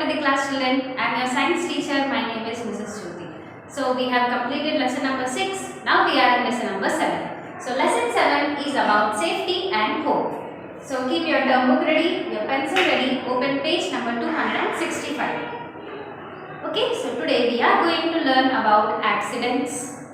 to the class children. I am your science teacher. My name is Mrs. Shruti. So we have completed lesson number 6. Now we are in lesson number 7. So lesson 7 is about safety and hope. So keep your term book ready, your pencil ready, open page number 265. Okay, so today we are going to learn about accidents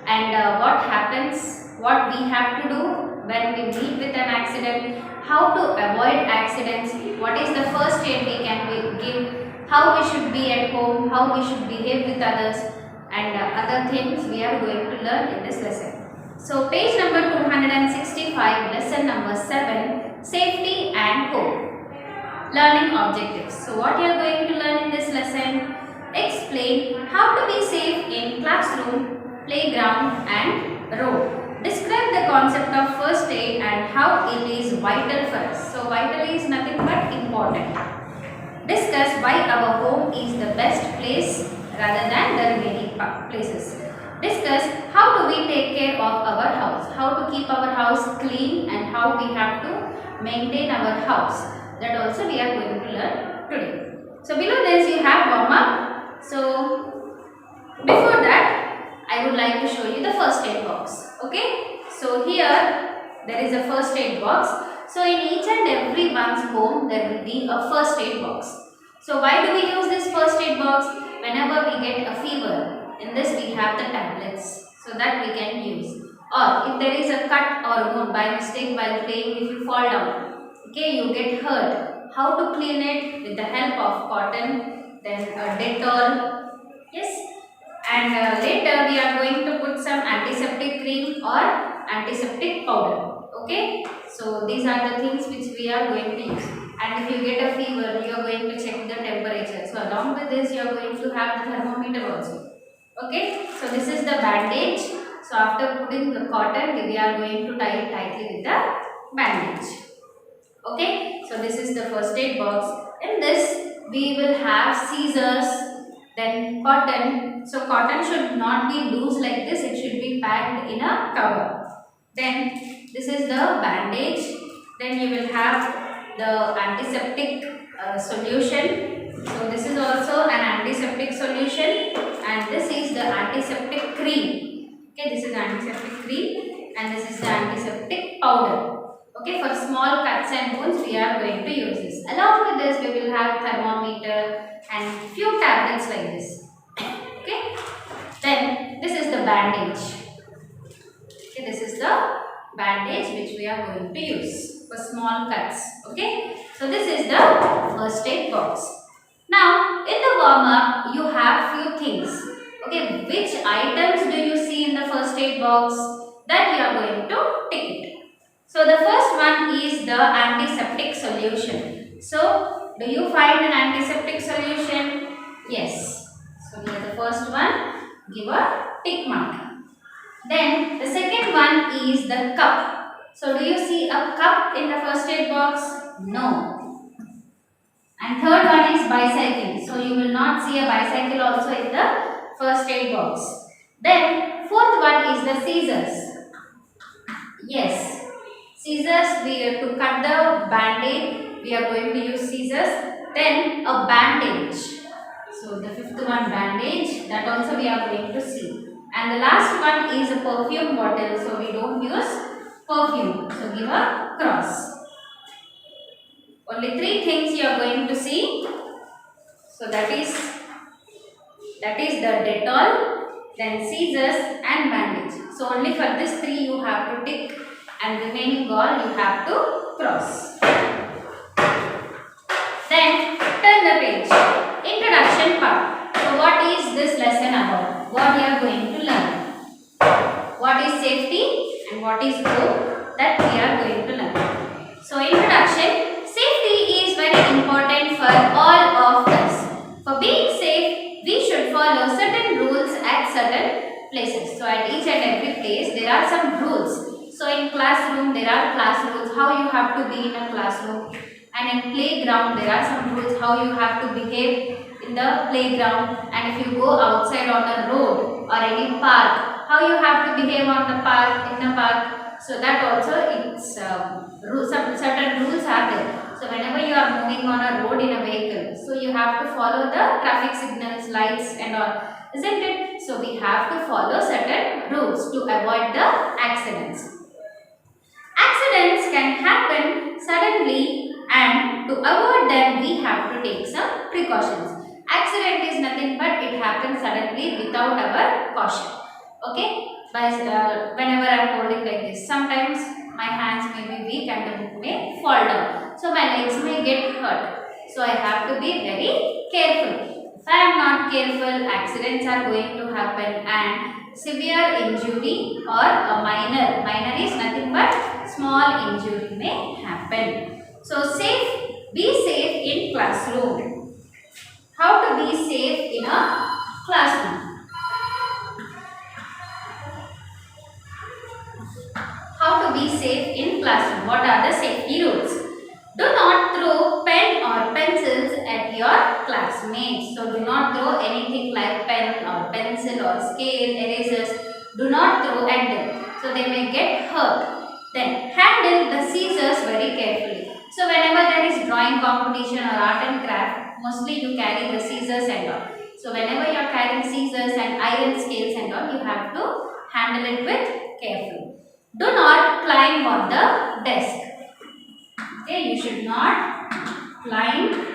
and what happens, what we have to do when we meet with an accident, how to avoid accidents, what is the first aid we can give, how we should be at home, how we should behave with others, and other things we are going to learn in this lesson. So page number 265, lesson number 7, safety and hope. Learning objectives. So what you are going to learn in this lesson? Explain how to be safe in classroom, playground and road. Describe the concept of first aid and how it is vital for us. So vital is nothing but important. Discuss why our home is the best place rather than the remaining places. Discuss how do we take care of our house, how to keep our house clean and how we have to maintain our house. That also we are going to learn today. So below this you have warm up. So before that I would like to show you the first aid box. Okay. So here there is a first aid box. So in each and every one's home there will be a first aid box. So why do we use this first aid box? Whenever we get a fever, in this we have the tablets so that we can use. Or if there is a cut or wound by mistake while playing, if you fall down, okay, you get hurt, how to clean it? With the help of cotton, then a Dettol, yes, and later we are going to put some antiseptic cream or antiseptic powder. Okay, so these are the things which we are going to use. And if you get a fever, you are going to check the temperature. So along with this you are going to have the thermometer also. Okay, so this is the bandage. So after putting the cotton, we are going to tie it tightly with the bandage. Okay, so this is the first aid box. In this we will have scissors, then cotton. So cotton should not be loose like this, it should be packed in a cover. Then this is the bandage. Then you will have the antiseptic solution. So this is also an antiseptic solution and this is the antiseptic cream. Okay, this is antiseptic cream and this is the antiseptic powder. Okay, for small cuts and wounds we are going to use this. Along with this we will have thermometer and few tablets like this. Okay, then this is the bandage. Okay, this is the bandage which we are going to use for small cuts. Okay, so this is the first aid box. Now in the warm up you have few things. Okay, which items do you see in the first aid box? That you are going to tick it. So the first one is the antiseptic solution. So do you find an antiseptic solution? Yes. So here the first one, give a tick mark. Then the second one is the cup. So do you see a cup in the first aid box? No. And third one is bicycle. So you will not see a bicycle also in the first aid box. Then fourth one is the scissors. Yes. Scissors, we have to cut the bandage. We are going to use scissors. Then a bandage. So the fifth one, bandage. That also we are going to see. And the last one is a perfume bottle. So we don't use perfume. So give a cross. Only three things you are going to see. So that is the Dettol, then scissors and bandage. So only for this three you have to tick and remaining all you have to cross. Then turn the page. Introduction part. So what is this lesson about? What you are going to learn? What is safety and what is hope? That we are going to learn. So introduction. Safety is very important for all of us. For being safe, we should follow certain rules at certain places. So at each and every place there are some rules. So in classroom there are class rules, how you have to be in a classroom. And in playground there are some rules, how you have to behave in the playground. And if you go outside on a road or any park, how you have to behave on the park, in the park. So that also it's some certain rules are there. So whenever you are moving on a road in a vehicle, so you have to follow the traffic signals, lights and all, isn't it? So we have to follow certain rules to avoid the accidents. Accidents can happen suddenly, and to avoid them we have to take some precautions. Accident is nothing but it happens suddenly without our caution. Okay? Whenever I am holding like this, sometimes my hands may be weak and the book may fall down. So my legs may get hurt. So I have to be very careful. If I am not careful, accidents are going to happen and severe injury or a minor is nothing but small injury may happen. So be safe in classroom. How to be safe in a classroom? How to be safe in classroom? What are the safety rules? Do not throw pen or pencils at your classmates. So do not throw anything like pen or pencil or scale, erasers. Do not throw at them. So they may get hurt. Then handle the scissors very carefully. So whenever there is drawing competition or art and craft, mostly you carry the scissors and all. So whenever you are carrying scissors and iron scales and all, you have to handle it with careful. Do not climb on the desk. Okay, you should not climb.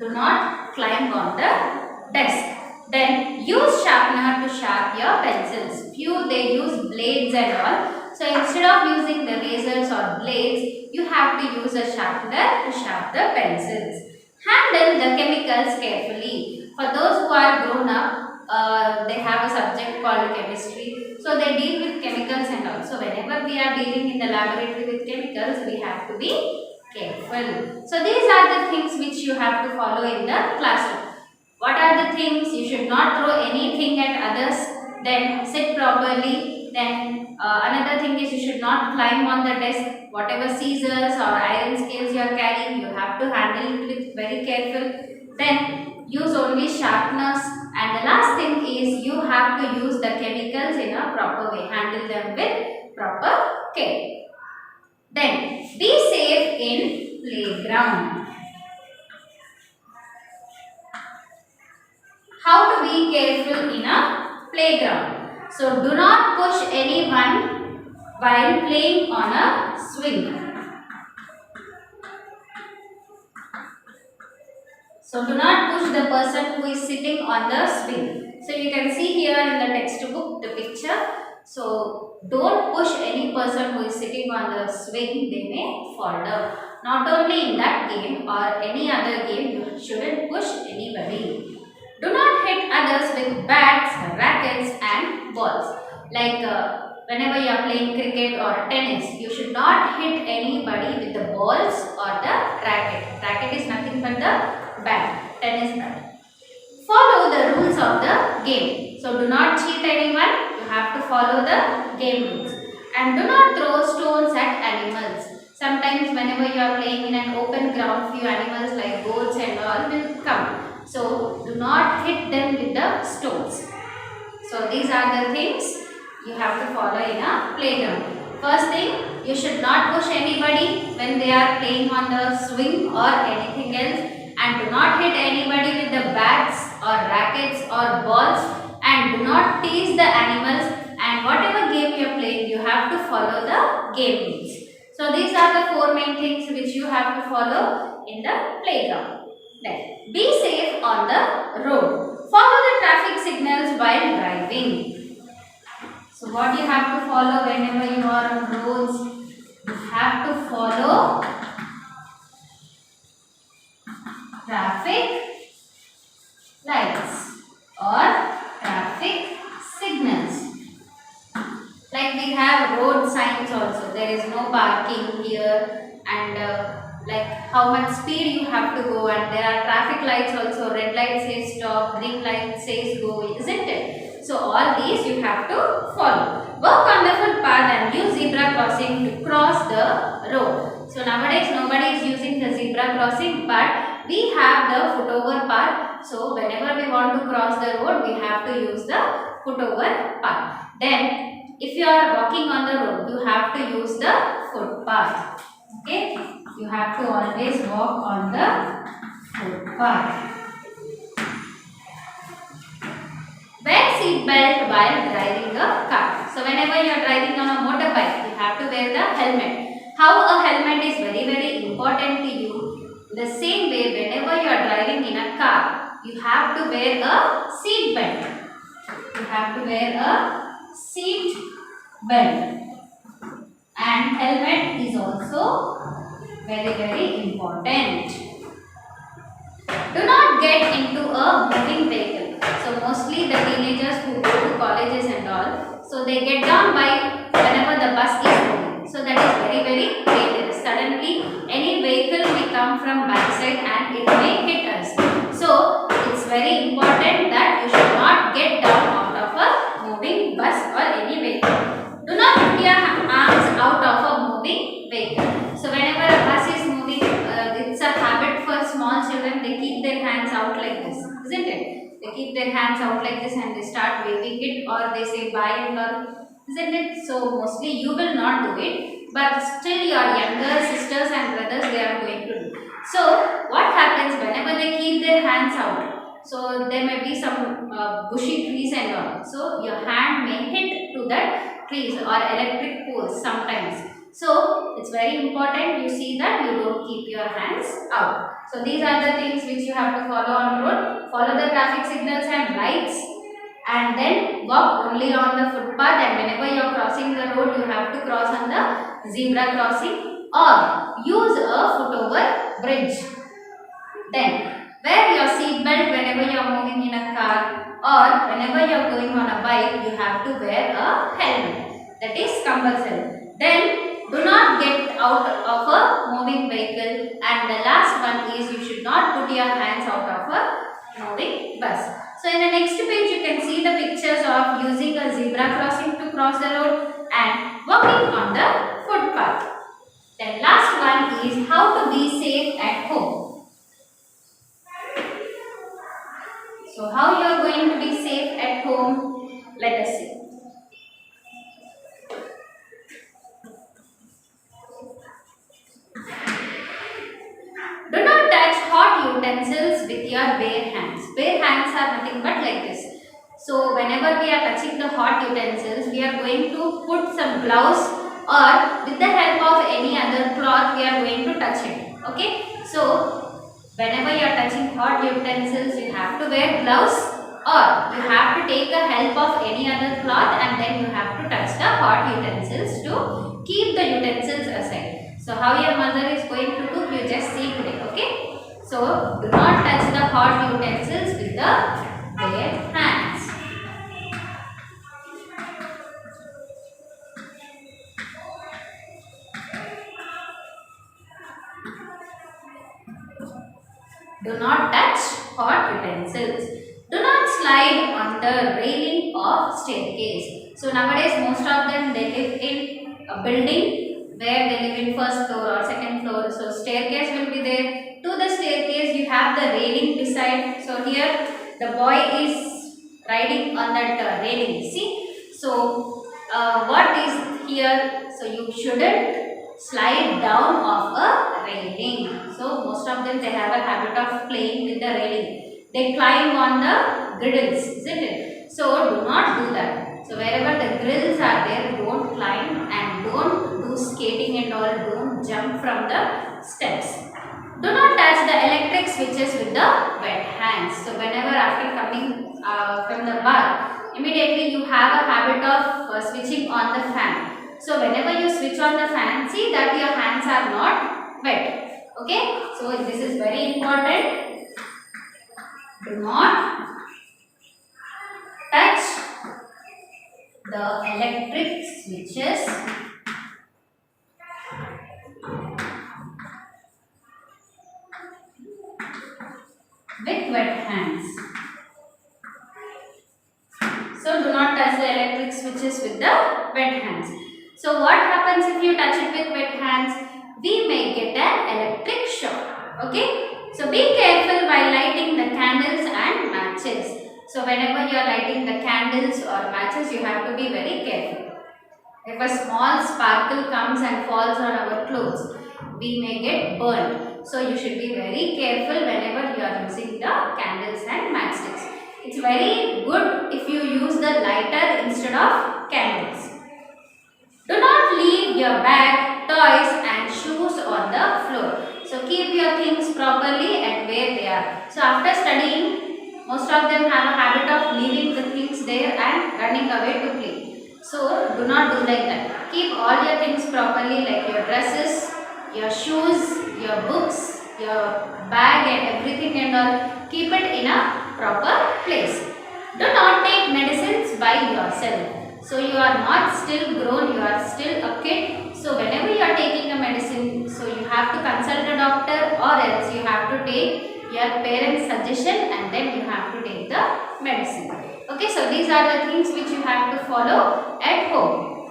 Do not climb on the desk. Then use sharpener to sharpen your pencils. Few they use blades and all. So instead of using the razors or blades, you have to use a sharpener to sharpen the pencils. Handle the chemicals carefully. For those who are grown up, they have a subject called chemistry. So they deal with chemicals and all. So whenever we are dealing in the laboratory with chemicals, we have to be careful. So these are the things which you have to follow in the classroom. What are the things? You should not throw anything at others. Then sit properly. Then another thing is you should not climb on the desk. Whatever scissors or iron scales you are carrying, you have to handle it with very careful. Then use only sharpeners. And the last thing is you have to use the chemicals in a proper way. Handle them with proper care. Then be safe in playground. How to be careful in a playground? So do not push anyone while playing on a swing. So do not push the person who is sitting on the swing. So you can see here in the textbook the picture. So don't push any person who is sitting on the swing, they may fall down. Not only in that game or any other game, you shouldn't push anybody. Do not hit others with bats, rackets and balls. Like whenever you are playing cricket or tennis, you should not hit anybody with the balls or the racket. Racket is nothing but the bat, tennis bat. Follow the rules of the game. So do not cheat anyone. You have to follow the game rules. And do not throw stones at animals. Sometimes whenever you are playing in an open ground, few animals like goats and all will come. So do not hit them with the stones. So these are the things you have to follow in a playground. First thing, you should not push anybody when they are playing on the swing or anything else. And do not hit anybody with the bats or rackets or balls. And do not tease the animals. And whatever game you are playing, you have to follow the game rules. So these are the 4 main things which you have to follow in the playground. Then, be safe on the road. Follow the traffic signals while driving. So what you have to follow whenever you are on roads? You have to follow traffic lights or traffic signals. Like we have road signs also. There is no parking here and like how much speed you have to go, and there are traffic lights also. Red light says stop, green light says go, isn't it? So all these you have to follow. Walk on the footpath and use zebra crossing to cross the road. So nowadays nobody is using the zebra crossing, but we have the footover path. So whenever we want to cross the road, we have to use the footover path. Then if you are walking on the road, you have to use the footpath. Okay, you have to always walk on the footpath. Wear seat belt while driving a car. So whenever you are driving on a motorbike, you have to wear the helmet. How a helmet is very important to you. The same way, whenever you are driving in a car, you have to wear a seat belt. You have to wear a seat belt. And helmet is also very important. Do not get into a moving vehicle. So mostly the teenagers who go to colleges and all, so they get down by whenever the bus is moving. So that is very dangerous. Suddenly any vehicle may come from backside and it may hit us. So it's very important that you should not get down out of a moving bus or any vehicle. Do not put your arms out of a moving vehicle. So whenever a bus is moving, it's a habit for small children. They keep their hands out like this, isn't it? They keep their hands out like this and they start waving it, or they say bye and all, isn't it? So mostly you will not do it, but still your younger sisters and brothers, they are going to do. So what happens whenever they keep their hands out? So there may be some bushy trees and all. So your hand may hit to that trees or electric poles sometimes. So it's very important you see that you don't keep your hands out. So these are the things which you have to follow on road. Follow the traffic signals and lights, and then walk only on the footpath, and whenever you are crossing the road, you have to cross on the zebra crossing or use a foot over bridge. Then wear your seat belt whenever you are moving in a car, or whenever you are going on a bike, you have to wear a helmet. That is compulsory. Then do not get out of a moving vehicle, and the last one is you should not put your hands out of a moving bus. So in the next page you can see the pictures of using a zebra crossing to cross the road and walking on the footpath. Then last one is how to be safe at home. So how you are going to be safe at home? Let us see. Do not touch hot utensils with your bare hands. Bare hands are nothing but like this. So whenever we are touching the hot utensils, we are going to put some gloves, or with the help of any other cloth we are going to touch it. Okay. So whenever you are touching hot utensils, you have to wear gloves, or you have to take the help of any other cloth, and then you have to touch the hot utensils to keep the utensils aside. So how your mother is going to cook, you just see today, okay? So do not touch the hot utensils with the bare hands. Do not touch hot utensils. Do not slide on the railing of staircase. So nowadays most of them they live in a building where they live in first floor or second floor. So staircase will be there. To the staircase you have the railing beside. So here the boy is riding on that railing. See. So what is here? So you shouldn't slide down of a railing. So most of them they have a habit of playing with the railing. They climb on the griddles, isn't it? So do not do that. So wherever the grills are there, don't climb and don't do skating and all. Don't jump from the steps. Do not touch the electric switches with the wet hands. So whenever after coming from the bath, immediately you have a habit of switching on the fan. So whenever you switch on the fan, see that your hands are not wet. Okay. So this is very important. Do not touch the electric switches with wet hands. So do not touch the electric switches with the wet hands. So what happens if you touch it with wet hands? We may get an electric shock. Okay. So be careful while lighting the candles and matches. So whenever you are lighting the candles or matches, you have to be very careful. If a small sparkle comes and falls on our clothes, we may get burned. So you should be very careful whenever you are using the candles and matchsticks. It's very good if you use the lighter instead of candles. Do not leave your bag, toys and shoes on the floor. So keep your things properly at where they are. So after studying, most of them have a habit of leaving the things there and running away to play. So do not do like that. Keep all your things properly, like your dresses, your shoes, your books, your bag and everything and all. Keep it in a proper place. Do not take medicines by yourself. So you are not still grown, you are still a kid. So whenever you are taking a medicine, so you have to consult a doctor or else you have to take your parents' suggestion and then you have to take the medicine. Okay, so these are the things which you have to follow at home.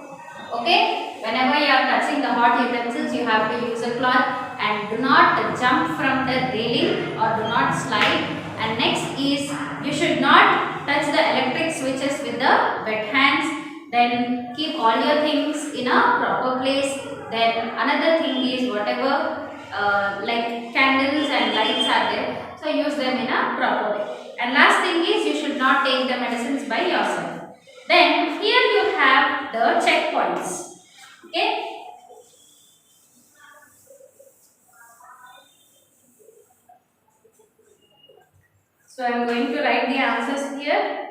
Okay, whenever you are touching the hot utensils, you have to use a cloth and do not jump from the railing or do not slide. And next is you should not touch the electric switches with the wet hands. Then keep all your things in a proper place. Then another thing is whatever like candles and lights are there, so use them in a proper way. And last thing is you should not take the medicines by yourself. Then here you have the checkpoints. Okay. So I am going to write the answers here.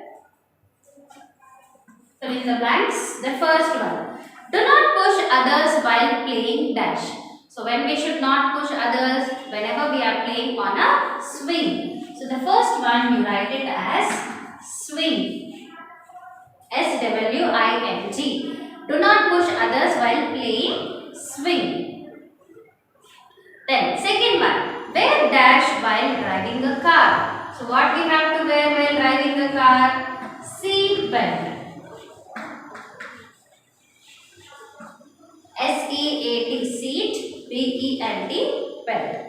Fill in the blanks. The first one. Do not push others while playing dash. So when we should not push others whenever we are playing on a swing. So the first one you write it as swing. S-W-I-N-G. Do not push others while playing swing. Then second one. Wear dash while driving a car. So what we have to wear while driving a car? Seat belt. S-E-A-T, seat, B-E-L-T, belt.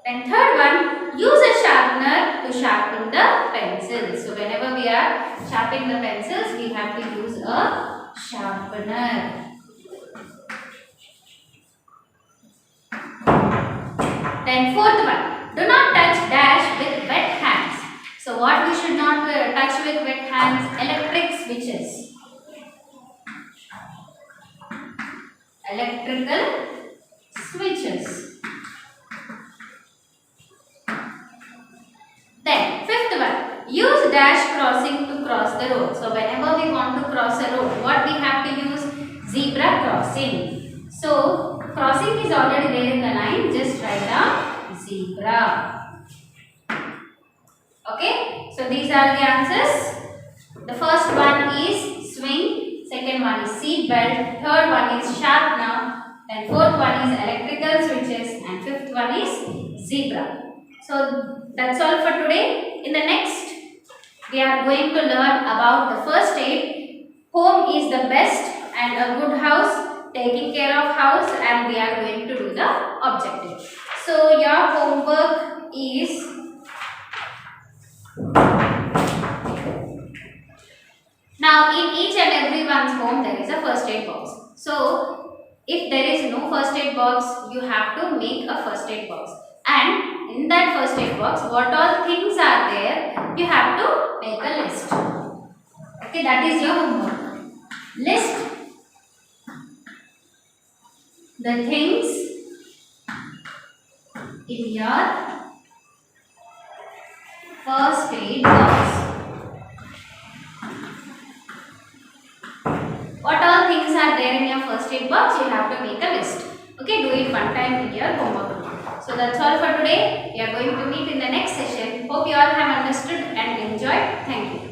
And third one, use a sharpener to sharpen the pencils. So whenever we are sharpening the pencils, we have to use a sharpener. Then fourth one, do not touch dash with wet hands. So what we should not touch with wet hands? Electric switches. Electrical switches. Then fifth one, use dash crossing to cross the road. So whenever we want to cross a road, what we have to use? Zebra crossing. So crossing is already there in the line, just write down zebra. Okay, so these are the answers. The first one is swing, second one is seat belt, third one is sharpener, then fourth one is electrical switches, and fifth one is zebra. So that's all for today. In the next, we are going to learn about the first aid. Home is the best and a good house, taking care of house, and we are going to do the objective. So your homework is now in each and everyone's home there is a first aid box. So if there is no first aid box, you have to make a first aid box. And in that first aid box, what all things are there, you have to make a list. Okay, that is your homework. List the things in your first aid box. What all things are there in your first aid box, you have to make a list. Okay, do it one time in your homework. So that's all for today. We are going to meet in the next session. Hope you all have understood and enjoyed. Thank you.